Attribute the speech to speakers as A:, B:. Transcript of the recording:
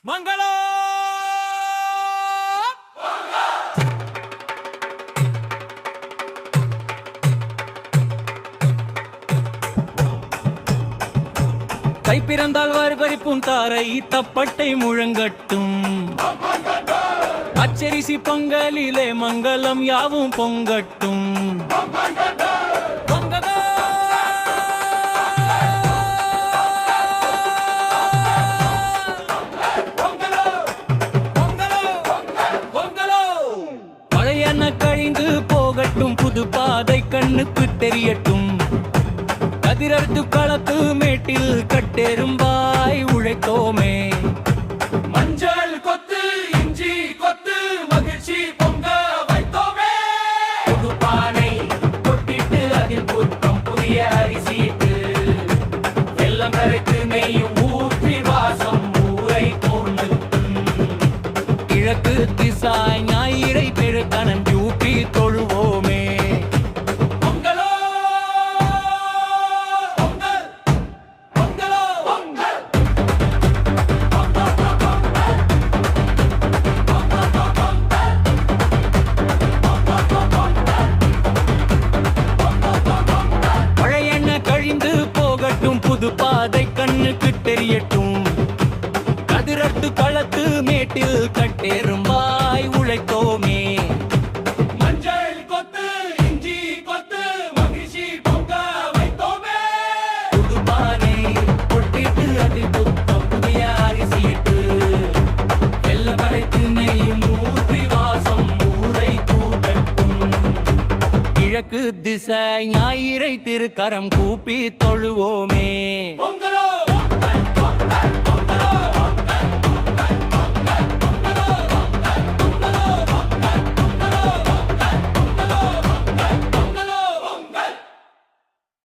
A: மங்களம் தை பிறந்தால் வாரி பறிப்பும் தாரை தப்பட்டை முழங்கட்டும் அச்சரிசி பொங்கலிலே மங்களம் யாவும் பொங்கட்டும் பழையன கழிந்து போகட்டும் புது பாதை கண்ணுக்கு தெரியட்டும் கதிரத்து களத்து மேட்டில் கட்டெரும்பாய் உழைத்தோமே மஞ்சள் கொத்து இஞ்சி கொத்து மகிழ்ச்சி பொங்க வைத்தோமே புது பானை கொட்டிட்டு அதில் புத்தம் புதிய அரிசிட்டு வெள்ளம் கரைத்து நெய்யும் ஊற்றி வாசம் ஊரை தோன்று கிழக்கு திசாய் ஞாயிறை பெருக்கணம் யூப்பி தொழுவோமே புது பாதை கண்ணுக்கு தெரியட்டும் கதிரட்டு களத்து மேட்டில் கட்டெரும்பாய் உழைத்தோமே மஞ்சள் கொத்து இஞ்சி கொத்து மகிழ்ச்சி பொங்க வைத்தோமே புது பானை கொட்டிட்டு அதில் புத்தம் புதிய அரிசிட்டு வெள்ளம் கரைத்து நெய்யும் ஊற்றி வாசம் ஊரை கூட்டட்டும் கிழக்கு திசை ஞாயிறை திருக்கரம் கூப்பி தொழுவோமே.